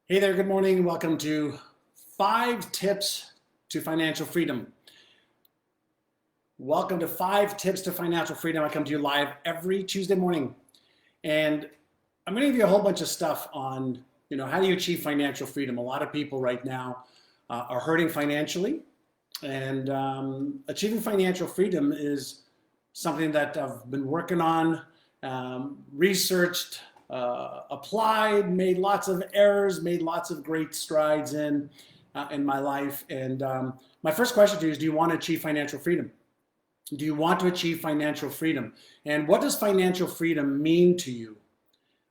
Hey there, good morning. Welcome to 5 Tips to Financial Freedom. Welcome to 5 Tips to Financial Freedom. I come to you live every Tuesday morning. And I'm going to give you a whole bunch of stuff on, how do you achieve financial freedom? A lot of people right now are hurting financially. And achieving financial freedom is something that I've been working on, researched, applied, made lots of errors, made lots of great strides in my life. And my first question to you is, do you want to achieve financial freedom? Do you want to achieve financial freedom? And what does financial freedom mean to you?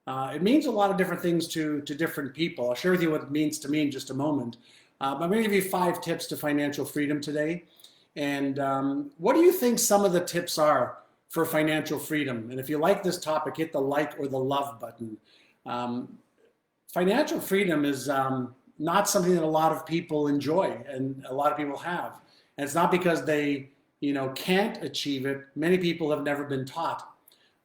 It means a lot of different things to different people. I'll share with you what it means to me in just a moment. I'm going to give you 5 tips to financial freedom today. And what do you think some of the tips are for financial freedom? And if you like this topic, hit the like or the love button. Financial freedom is not something that a lot of people enjoy and a lot of people have. And it's not because they, can't achieve it. Many people have never been taught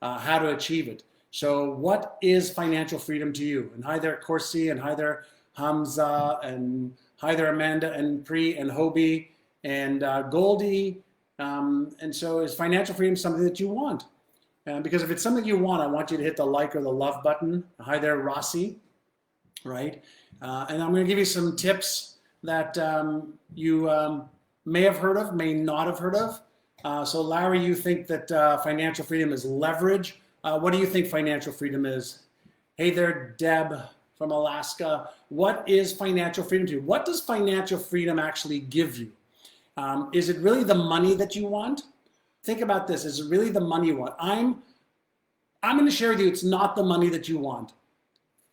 how to achieve it. So what is financial freedom to you? And hi there, Corsi, and hi there, Hamza, and hi there, Amanda, and Pri, and Hobie, and Goldie. And so is financial freedom something that you want? Because if it's something you want, I want you to hit the like or the love button. Hi there, Rossi, right? And I'm going to give you some tips that you may have heard of, may not have heard of. So Larry, you think that financial freedom is leverage. What do you think financial freedom is? Hey there, Deb from Alaska. What is financial freedom to you? What does financial freedom actually give you? Is it really the money that you want? Think about this. Is it really the money you want? I'm going to share with you, it's not the money that you want.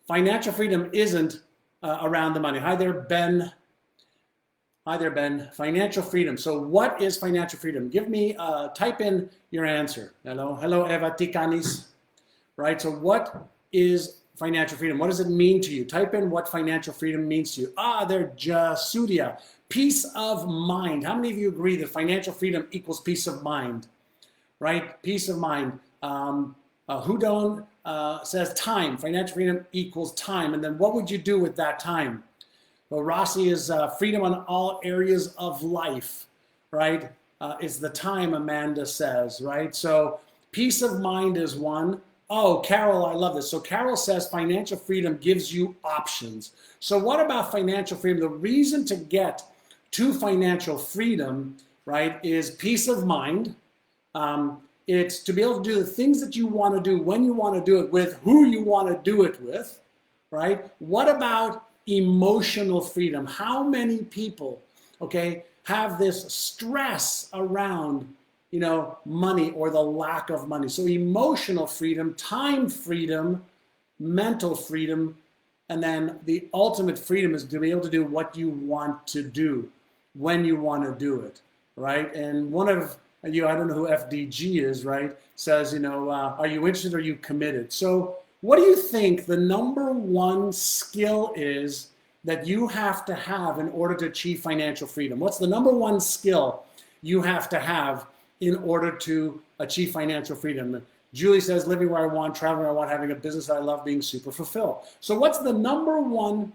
Financial freedom isn't around the money. Hi there, Ben. Hi there, Ben. Financial freedom. So what is financial freedom? Give me, type in your answer. Hello, Eva Tikanis. Right, so what is financial freedom? What does it mean to you? Type in what financial freedom means to you. There, Jasudia. Peace of mind. How many of you agree that financial freedom equals peace of mind? Right, peace of mind. Hudon says time. Financial freedom equals time. And then what would you do with that time? Well, Rossi is freedom on all areas of life, right? It's the time, Amanda says, right? So peace of mind is one. Oh, Carol, I love this. So Carol says financial freedom gives you options. So what about financial freedom? The reason to get to financial freedom, right, is peace of mind. It's to be able to do the things that you want to do, when you want to do it with, who you want to do it with, right? What about emotional freedom? How many people, okay, have this stress around, money or the lack of money? So emotional freedom, time freedom, mental freedom, and then the ultimate freedom is to be able to do what you want to do, when you want to do it, right? And one of you, I don't know who FDG is, right, says, are you interested or are you committed? So what do you think the number one skill is that you have to have in order to achieve financial freedom? What's the number one skill you have to have in order to achieve financial freedom? Julie says, living where I want, traveling where I want, having a business that I love, being super fulfilled. So what's the number one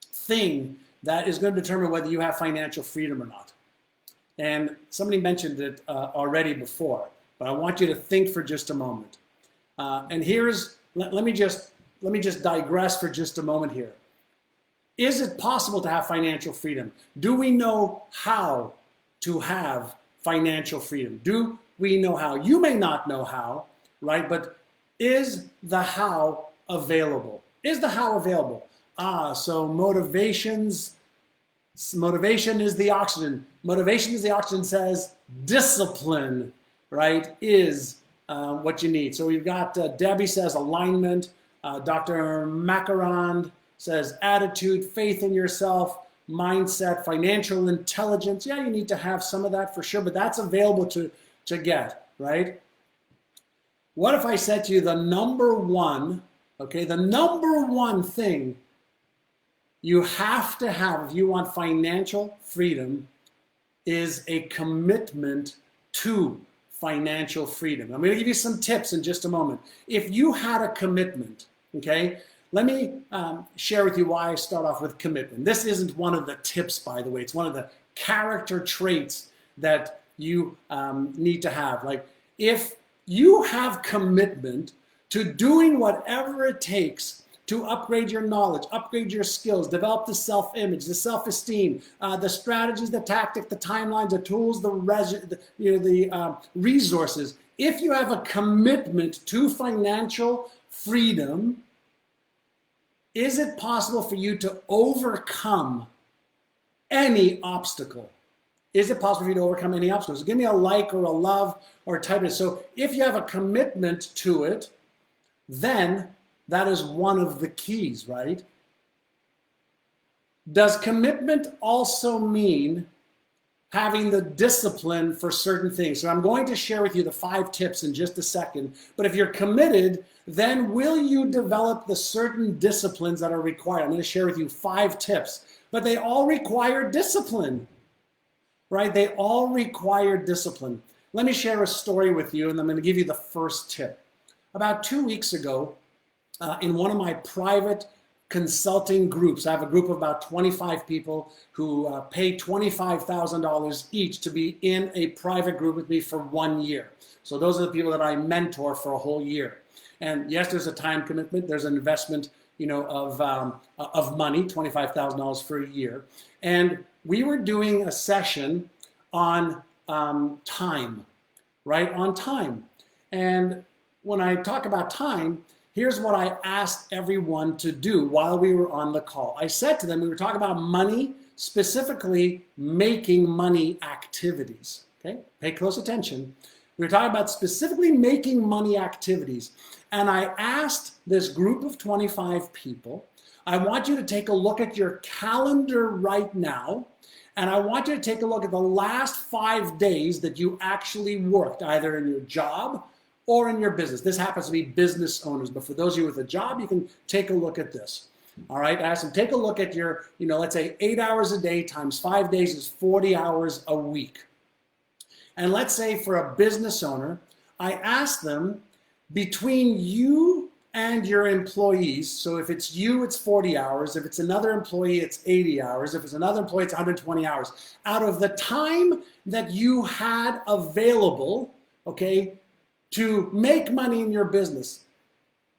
thing that is going to determine whether you have financial freedom or not? And somebody mentioned it already before, but I want you to think for just a moment. And here's, let me just digress for just a moment here. Is it possible to have financial freedom? Do we know how to have financial freedom? Do we know how? You may not know how, right? But is the how available? Is the how available? So motivation is the oxygen. Motivation is the oxygen says discipline, right, is what you need. So we've got Debbie says alignment. Dr. Macaron says attitude, faith in yourself, mindset, financial intelligence. Yeah, you need to have some of that for sure, but that's available to get, right? What if I said to you the number one thing you have to have if you want financial freedom is a commitment to financial freedom. I'm going to give you some tips in just a moment. If you had a commitment, okay, Let me share with you why I start off with commitment. This isn't one of the tips, by the way. It's one of the character traits that you need to have. Like, if you have commitment to doing whatever it takes to upgrade your knowledge, upgrade your skills, develop the self-image, the self-esteem, the strategies, the tactic, the timelines, the tools, the resources. If you have a commitment to financial freedom, is it possible for you to overcome any obstacle? Is it possible for you to overcome any obstacles? Give me a like or a love or type it. So if you have a commitment to it, then that is one of the keys, right? Does commitment also mean having the discipline for certain things? So I'm going to share with you the 5 tips in just a second. But if you're committed, then will you develop the certain disciplines that are required? I'm going to share with you 5 tips, but they all require discipline, right? They all require discipline. Let me share a story with you, and I'm going to give you the first tip. About 2 weeks ago, in one of my private consulting groups, I have a group of about 25 people who pay $25,000 each to be in a private group with me for 1 year. So those are the people that I mentor for a whole year. And yes, there's a time commitment. There's an investment, of money, $25,000 for a year. And we were doing a session on time, right? On time. And when I talk about time, here's what I asked everyone to do while we were on the call. I said to them, we were talking about money, specifically making money activities. Okay, pay close attention. We were talking about specifically making money activities. And I asked this group of 25 people, I want you to take a look at your calendar right now. And I want you to take a look at the last 5 days that you actually worked, either in your job or in your business. This happens to be business owners, but for those of you with a job, you can take a look at this. All right, I asked them, take a look at your, let's say 8 hours a day times 5 days is 40 hours a week. And let's say for a business owner, I asked them, between you and your employees, so if it's you, it's 40 hours. If it's another employee, it's 80 hours. If it's another employee, it's 120 hours. Out of the time that you had available, okay, to make money in your business,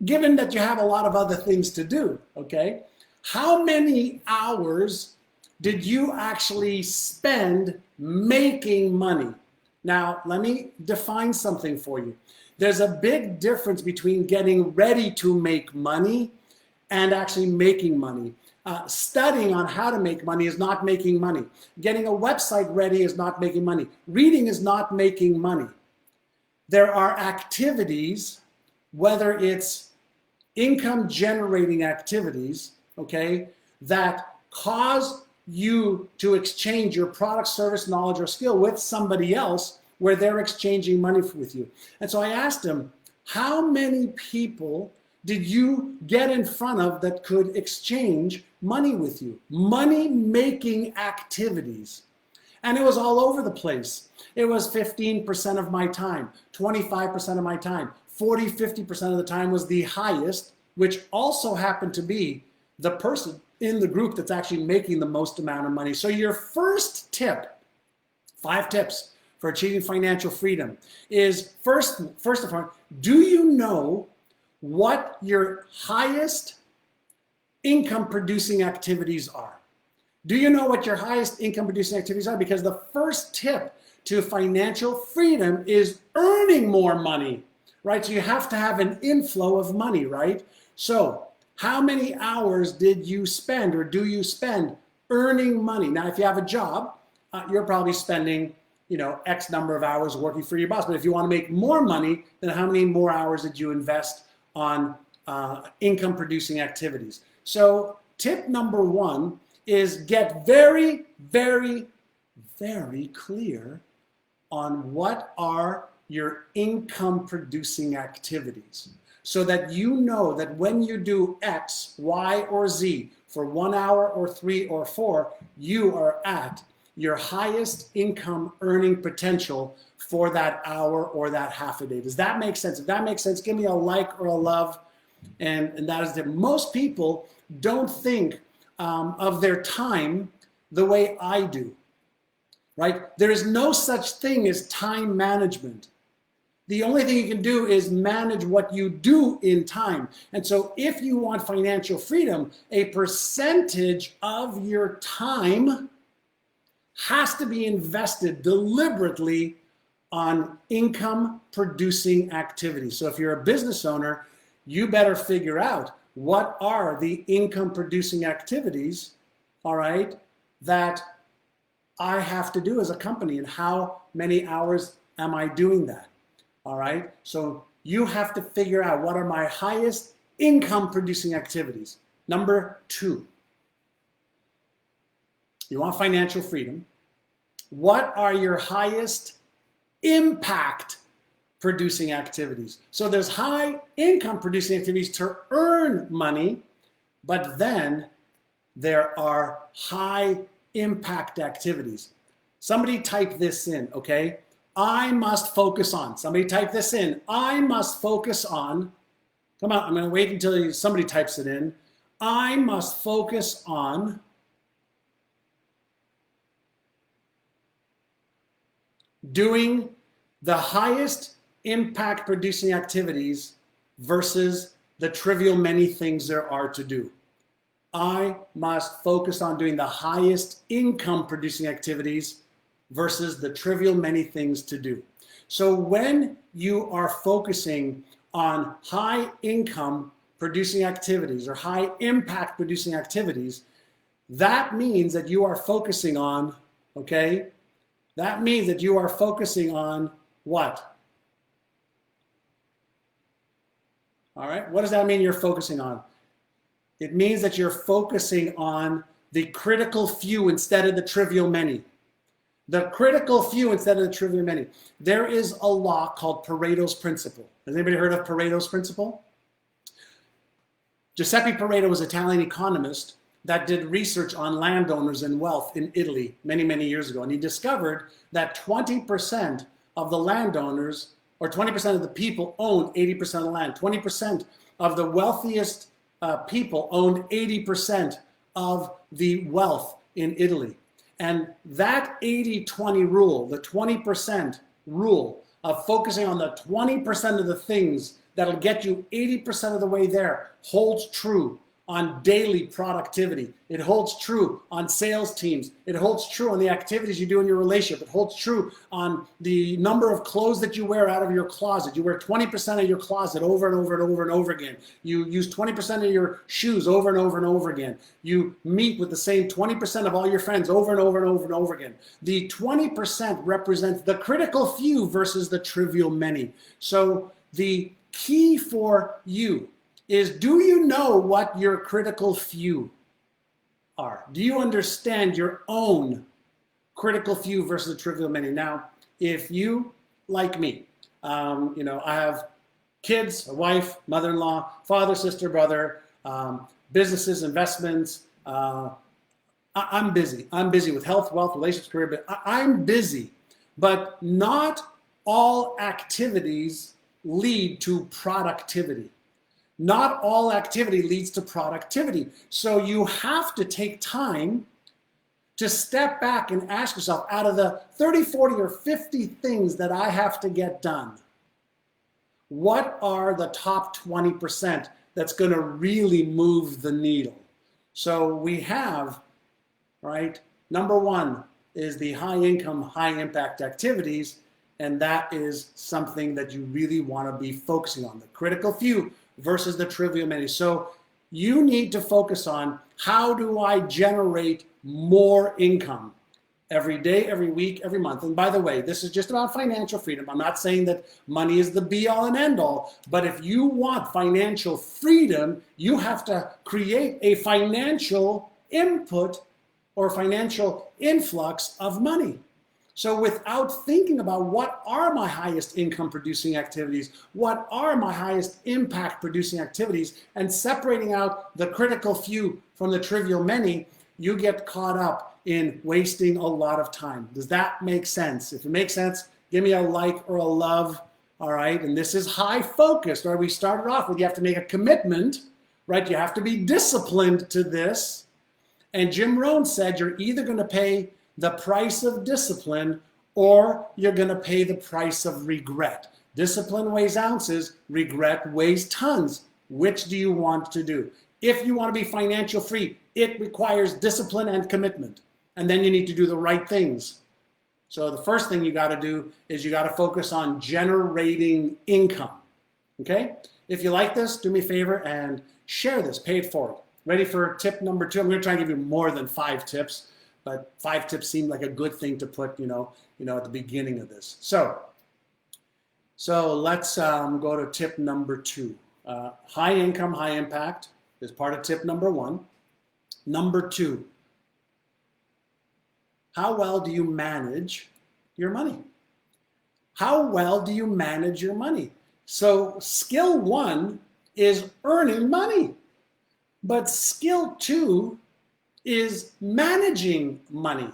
given that you have a lot of other things to do, okay, how many hours did you actually spend making money? Now, let me define something for you. There's a big difference between getting ready to make money and actually making money. Studying on how to make money is not making money. Getting a website ready is not making money. Reading is not making money. There are activities, whether it's income generating activities, okay, that cause you to exchange your product, service, knowledge, or skill with somebody else where they're exchanging money with you. And so I asked him, how many people did you get in front of that could exchange money with you? Money making activities. And it was all over the place. It was 15% of my time, 25% of my time, 40, 50% of the time was the highest, which also happened to be the person in the group that's actually making the most amount of money. So your first tip, 5 tips for achieving financial freedom is first of all, do you know what your highest income producing activities are? Do you know what your highest income producing activities are? Because the first tip to financial freedom is earning more money, right? So you have to have an inflow of money, right? So how many hours did you spend or do you spend earning money? Now, if you have a job, you're probably spending, X number of hours working for your boss. But if you want to make more money, then how many more hours did you invest on income producing activities? So tip number 1 is get very, very, very clear on what are your income producing activities, so that you know that when you do X, Y, or Z for 1 hour or 3 or 4, you are at your highest income earning potential for that hour or that half a day. Does that make sense? If that makes sense, give me a like or a love. and that is that most people don't think of their time the way I do, right? There is no such thing as time management. The only thing you can do is manage what you do in time. And so if you want financial freedom, a percentage of your time has to be invested deliberately on income producing activities. So if you're a business owner, you better figure out what are the income producing activities, all right, that I have to do as a company, and how many hours am I doing that? All right, so you have to figure out what are my highest income producing activities. Number 2, you want financial freedom. What are your highest impact producing activities? So there's high income producing activities to earn money, but then there are high impact activities. Somebody type this in, okay? I must focus on. Somebody type this in. I must focus on. Come on, I'm going to wait until somebody types it in. I must focus on doing the highest impact producing activities versus the trivial many things there are to do. I must focus on doing the highest income producing activities versus the trivial many things to do. So when you are focusing on high income producing activities or high impact producing activities, that means that you are focusing on, okay? That means that you are focusing on what? All right, what does that mean you're focusing on? It means that you're focusing on the critical few instead of the trivial many. The critical few instead of the trivial many. There is a law called Pareto's Principle. Has anybody heard of Pareto's Principle? Giuseppe Pareto was an Italian economist that did research on landowners and wealth in Italy many, many years ago. And he discovered that 20% of the landowners, or 20% of the people, owned 80% of the land. 20% of the wealthiest people owned 80% of the wealth in Italy. And that 80-20 rule, the 20% rule of focusing on the 20% of the things that'll get you 80% of the way there, holds true on daily productivity. It holds true on sales teams. It holds true on the activities you do in your relationship. It holds true on the number of clothes that you wear out of your closet. You wear 20% of your closet over and over and over and over again. You use 20% of your shoes over and over and over again. You meet with the same 20% of all your friends over and over and over and over again. The 20% represents the critical few versus the trivial many. So the key for you is, do you know what your critical few are? Do you understand your own critical few versus the trivial many? Now, if you, like me, I have kids, a wife, mother-in-law, father, sister, brother, businesses, investments. I'm busy. I'm busy with health, wealth, relationships, career, but I'm busy. But not all activities lead to productivity. Not all activity leads to productivity. So you have to take time to step back and ask yourself, out of the 30, 40, or 50 things that I have to get done, what are the top 20% that's going to really move the needle? So we have, right, number 1 is the high income, high impact activities, and that is something that you really want to be focusing on, the critical few versus the trivial many. So you need to focus on, how do I generate more income every day, every week, every month? And by the way, this is just about financial freedom. I'm not saying that money is the be all and end all, but if you want financial freedom, you have to create a financial input or financial influx of money. So without thinking about what are my highest income producing activities, what are my highest impact producing activities, and separating out the critical few from the trivial many, you get caught up in wasting a lot of time. Does that make sense? If it makes sense, give me a like or a love. all right? And this is high focused, right? We started off with you have to make a commitment, right? You have to be disciplined to this. And Jim Rohn said you're either going to pay the price of discipline or you're going to pay the price of regret. Discipline weighs ounces, regret weighs tons. Which do you want to do? If you want to be financial free, it requires discipline and commitment. And then you need to do the right things. So the first thing you got to do is you got to focus on generating income. Okay? If you like this, do me a favor and share this, pay it forward. Ready for tip number 2? I'm going to try and give you more than 5 tips, but 5 tips seem like a good thing to put, at the beginning of this. So let's go to tip number 2. High income, high impact is part of tip number 1. Number 2, how well do you manage your money? How well do you manage your money? So skill 1 is earning money, but skill 2 is managing money.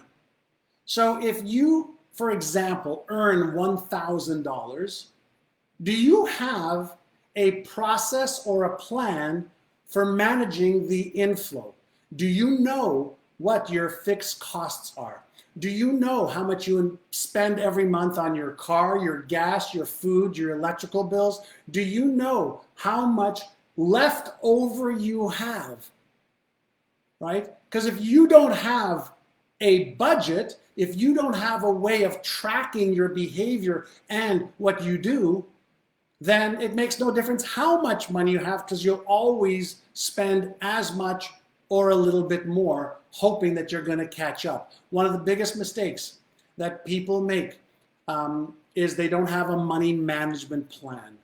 So if you, for example, earn $1,000, do you have a process or a plan for managing the inflow? Do you know what your fixed costs are? Do you know how much you spend every month on your car, your gas, your food, your electrical bills? Do you know how much left over you have? Right? Because if you don't have a budget, if you don't have a way of tracking your behavior and what you do, then it makes no difference how much money you have, because you'll always spend as much or a little bit more, hoping that you're going to catch up. One of the biggest mistakes that people make is they don't have a money management plan.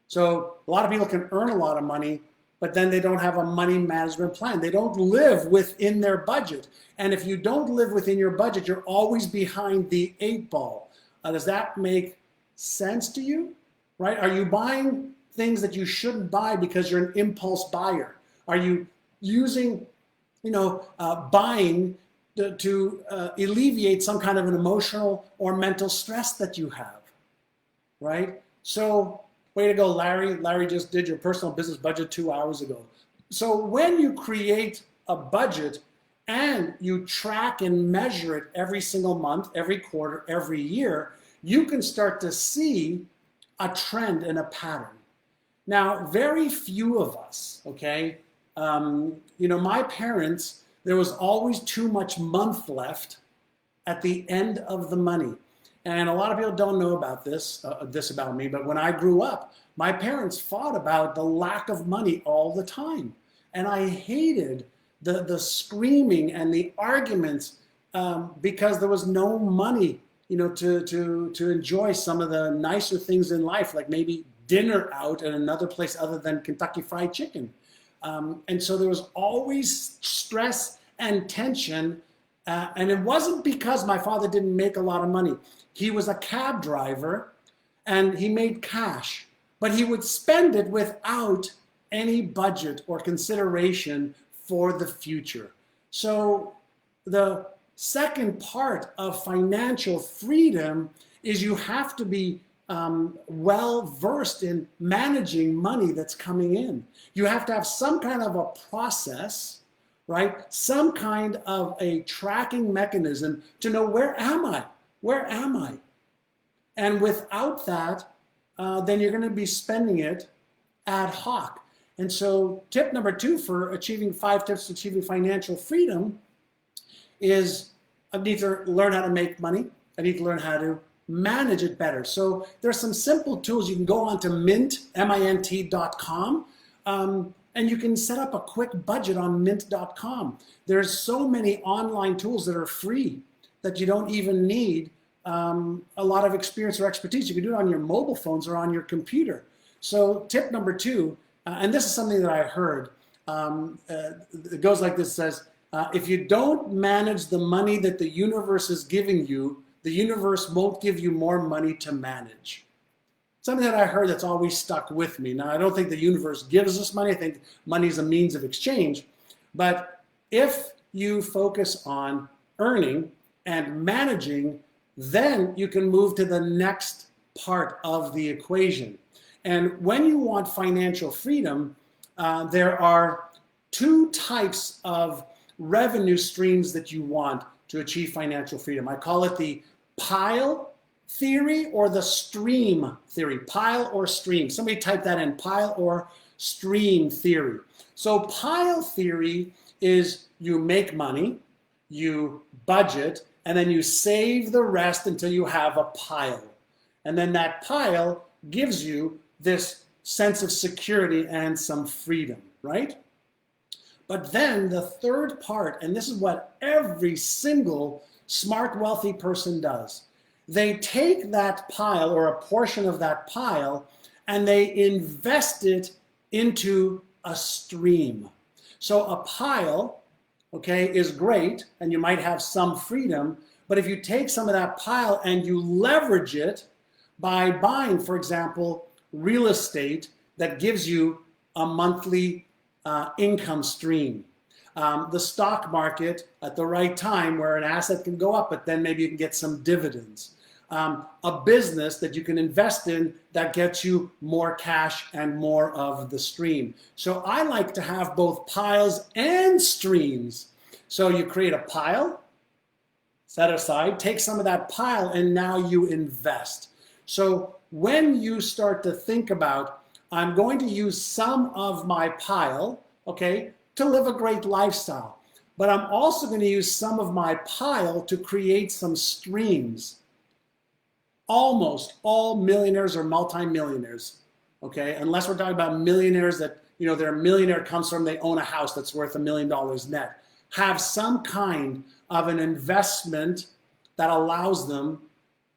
So a lot of people can earn a lot of money, but then they don't have a money management plan. They don't live within their budget. And if you don't live within your budget, you're always behind the 8 ball. Does that make sense to you? Right? Are you buying things that you shouldn't buy because you're an impulse buyer? Are you using, buying to alleviate some kind of an emotional or mental stress that you have? Right? So, way to go, Larry. Larry just did your personal business budget 2 hours ago. So when you create a budget and you track and measure it every single month, every quarter, every year, you can start to see a trend and a pattern. Now, very few of us, okay, my parents, there was always too much month left at the end of the money. And a lot of people don't know about this about me, but when I grew up, my parents fought about the lack of money all the time. And I hated the screaming and the arguments because there was no money, to enjoy some of the nicer things in life, like maybe dinner out at another place other than Kentucky Fried Chicken. And so there was always stress and tension. And it wasn't because my father didn't make a lot of money. He was a cab driver and he made cash, but he would spend it without any budget or consideration for the future. So the second part of financial freedom is you have to be well versed in managing money that's coming in. You have to have some kind of a process, right? Some kind of a tracking mechanism to know, where am I? Where am I? And without that, then you're going to be spending it ad hoc. And so tip number 2 for achieving 5 tips to achieving financial freedom is I need to learn how to make money. I need to learn how to manage it better. So there's some simple tools. You can go on to mint.com, and you can set up a quick budget on mint.com. There's so many online tools that are free that you don't even need a lot of experience or expertise. You can do it on your mobile phones or on your computer. So tip number 2, and this is something that I heard, it goes like this, says, if you don't manage the money that the universe is giving you, the universe won't give you more money to manage. Something that I heard that's always stuck with me. Now, I don't think the universe gives us money. I think money is a means of exchange. But if you focus on earning and managing, then you can move to the next part of the equation. And when you want financial freedom, there are two types of revenue streams that you want to achieve financial freedom. I call it the pile theory or the stream theory. Pile or stream. Somebody type that in, pile or stream theory. So pile theory is you make money, you budget, and then you save the rest until you have a pile. And then that pile gives you this sense of security and some freedom, right? But then the third part, and this is what every single smart, wealthy person does, they take that pile or a portion of that pile and they invest it into a stream. So a pile, okay, is great and you might have some freedom, but if you take some of that pile and you leverage it by buying, for example, real estate that gives you a monthly income stream. The stock market at the right time where an asset can go up, but then maybe you can get some dividends. A business that you can invest in that gets you more cash and more of the stream. So I like to have both piles and streams. So you create a pile, set aside, take some of that pile, and now you invest. So when you start to think about, I'm going to use some of my pile, okay, to live a great lifestyle, but I'm also going to use some of my pile to create some streams. Almost all millionaires are multimillionaires, okay, unless we're talking about millionaires that, you know, their millionaire comes from, they own a house that's worth $1 million net, have some kind of an investment that allows them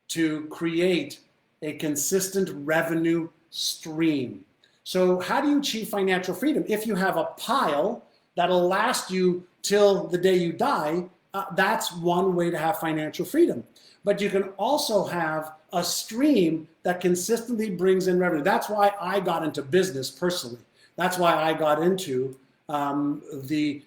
to create a consistent revenue stream. So how do you achieve financial freedom? If you have a pile that'll last you till the day you die, that's one way to have financial freedom. But you can also have a stream that consistently brings in revenue. That's why I got into business personally. That's why I got into the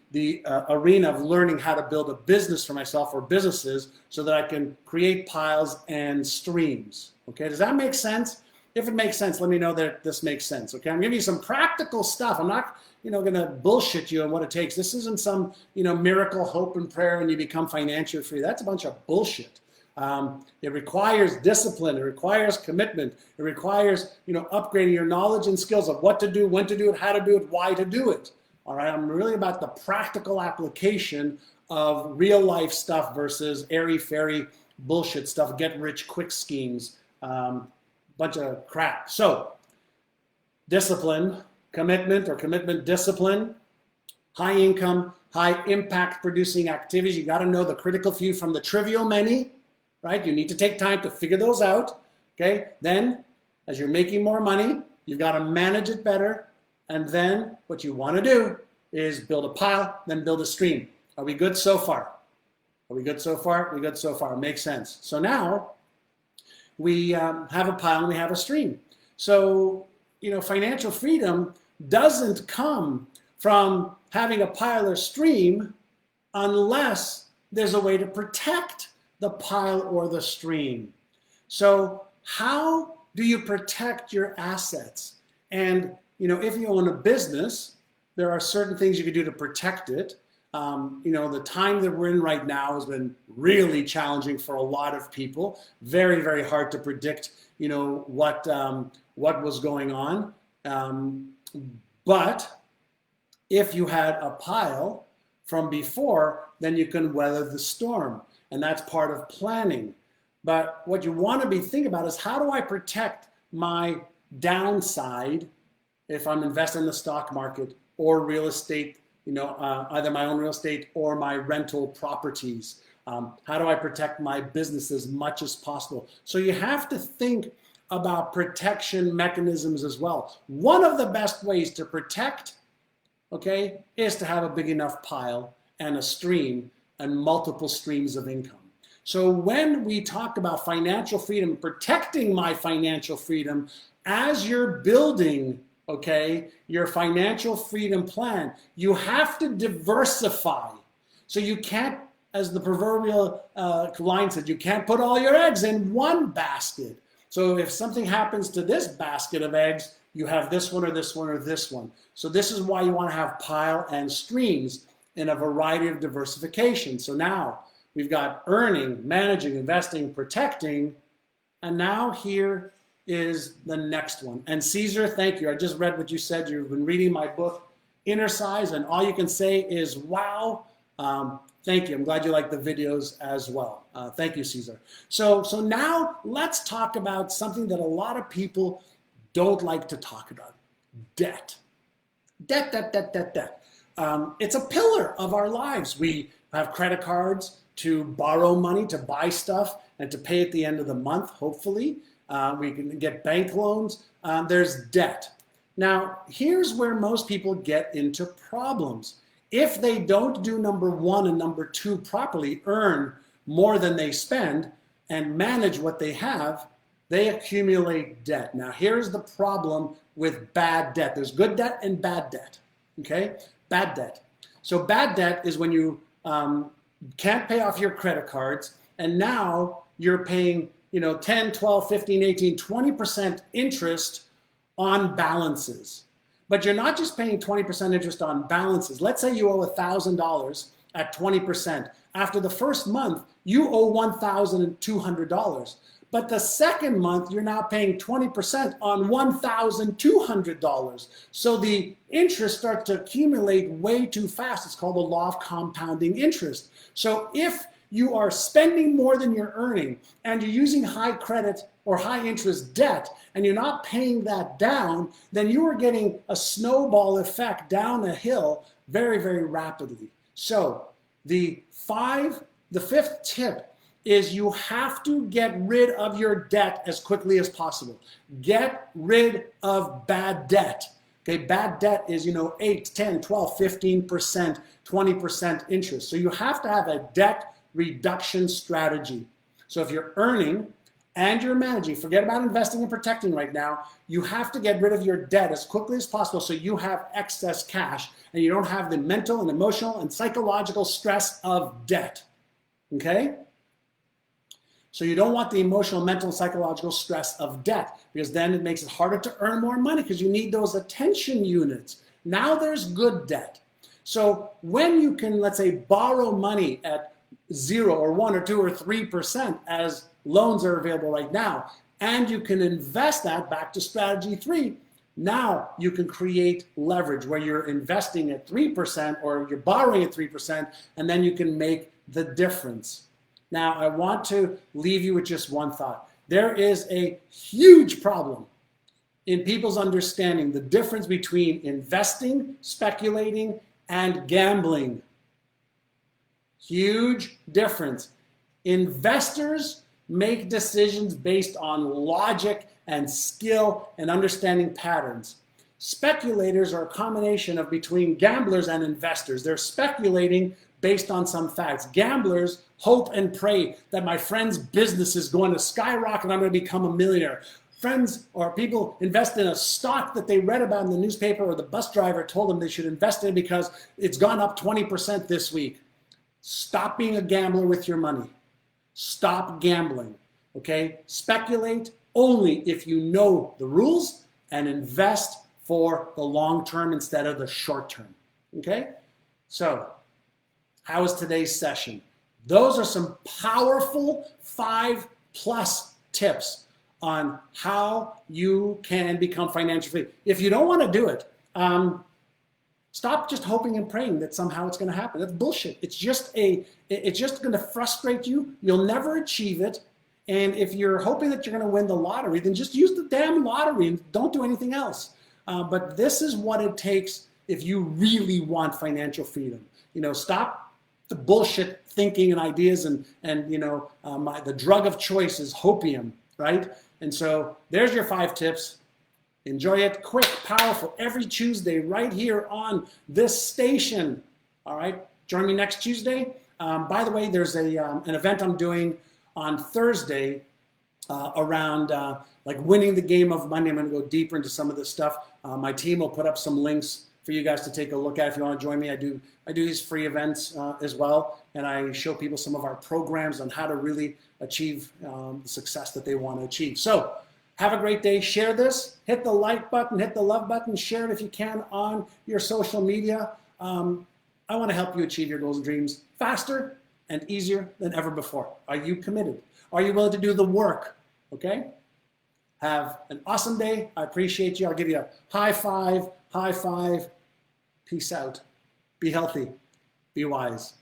arena of learning how to build a business for myself or businesses so that I can create piles and streams. Okay, does that make sense? If it makes sense, let me know that this makes sense. Okay, I'm giving you some practical stuff. I'm not, going to bullshit you on what it takes. This isn't some, miracle, hope, and prayer, and you become financially free. That's a bunch of bullshit. It requires discipline. It requires commitment. It requires, upgrading your knowledge and skills of what to do, when to do it, how to do it, why to do it. All right, I'm really about the practical application of real life stuff versus airy-fairy bullshit stuff, get rich quick schemes, bunch of crap. So, discipline, commitment or commitment discipline, high income, high impact producing activities. You got to know the critical few from the trivial many, right? You need to take time to figure those out. Okay. Then as you're making more money, you've got to manage it better. And then what you want to do is build a pile, then build a stream. Are we good so far? Are we good so far? We're good so far. Makes sense. So now we have a pile and we have a stream. So, financial freedom doesn't come from having a pile or stream unless there's a way to protect the pile or the stream. So how do you protect your assets? And, if you own a business, there are certain things you can do to protect it. The time that we're in right now has been really challenging for a lot of people. Very, very hard to predict, what was going on. But if you had a pile from before, then you can weather the storm. And that's part of planning. But what you want to be thinking about is, how do I protect my downside if I'm investing in the stock market or real estate, either my own real estate or my rental properties? How do I protect my business as much as possible? So you have to think about protection mechanisms as well. One of the best ways to protect, okay, is to have a big enough pile and a stream and multiple streams of income. So when we talk about financial freedom, protecting my financial freedom, as you're building, okay, your financial freedom plan, you have to diversify. So you can't, as the proverbial line said, you can't put all your eggs in one basket. So if something happens to this basket of eggs, you have this one or this one or this one. So this is why you want to have pile and streams in a variety of diversification. So now we've got earning, managing, investing, protecting, and now here is the next one. And Caesar, thank you. I just read what you said. You've been reading my book, Inner Size, and all you can say is, wow. Thank you. I'm glad you like the videos as well. Thank you, Caesar. So now let's talk about something that a lot of people don't like to talk about. Debt. Debt. It's a pillar of our lives. We have credit cards to borrow money, to buy stuff, and to pay at the end of the month, hopefully. We can get bank loans. There's debt. Now, here's where most people get into problems. If they don't do number one and number two properly, earn more than they spend and manage what they have, they accumulate debt. Now, here's the problem with bad debt. There's good debt and bad debt, okay? Bad debt. So bad debt is when you can't pay off your credit cards, and now you're paying 10, 12, 15, 18, 20% interest on balances. But you're not just paying 20% interest on balances. Let's say you owe $1,000 at 20%. After the first month, you owe $1,200. But the second month, you're now paying 20% on $1,200. So the interest starts to accumulate way too fast. It's called the law of compounding interest. So if you are spending more than you're earning and you're using high credit or high interest debt and you're not paying that down, then you are getting a snowball effect down a hill very, very rapidly. So the fifth tip is you have to get rid of your debt as quickly as possible. Get rid of bad debt. Okay, bad debt is 8, 10, 12, 15%, 20% interest. So you have to have a debt reduction strategy. So if you're earning and you're managing, forget about investing and protecting right now, you have to get rid of your debt as quickly as possible so you have excess cash and you don't have the mental and emotional and psychological stress of debt. Okay? So you don't want the emotional, mental, and psychological stress of debt, because then it makes it harder to earn more money because you need those attention units. Now there's good debt. So when you can, let's say, borrow money at 0 or 1 or 2 or 3% as loans are available right now, and you can invest that back to strategy 3, now you can create leverage where you're investing at 3% or you're borrowing at 3%, and then you can make the difference. Now, I want to leave you with just one thought. There is a huge problem in people's understanding the difference between investing, speculating, and gambling. Huge difference. Investors make decisions based on logic and skill and understanding patterns. Speculators are a combination of between gamblers and investors. They're speculating based on some facts. Gamblers hope and pray that my friend's business is going to skyrocket and I'm going to become a millionaire. Friends or people invest in a stock that they read about in the newspaper or the bus driver told them they should invest in because it's gone up 20% this week. Stop being a gambler with your money. Stop gambling, okay? Speculate only if you know the rules and invest for the long term instead of the short term, okay? So, how was today's session? Those are some powerful 5+ tips on how you can become financially free. If you don't want to do it, stop just hoping and praying that somehow it's going to happen. That's bullshit. It's just going to frustrate you. You'll never achieve it. And if you're hoping that you're going to win the lottery, then just use the damn lottery and don't do anything else. But this is what it takes if you really want financial freedom. Stop the bullshit thinking and ideas and the drug of choice is hopium, right? And so there's your 5 tips. Enjoy it, quick, powerful, every Tuesday right here on this station. All right, join me next Tuesday. By the way, there's an event I'm doing on Thursday around like winning the game of money. I'm going to go deeper into some of this stuff. My team will put up some links. for you guys to take a look at if you want to join me. I do these free events as well, and I show people some of our programs on how to really achieve the success that they want to achieve. So have a great day. Share this. Hit the like button. Hit the love button. Share it if you can on your social media. I want to help you achieve your goals and dreams faster and easier than ever before. Are you committed? Are you willing to do the work? Okay? Have an awesome day. I appreciate you. I'll give you a high five. High five. Peace out. Be healthy. Be wise.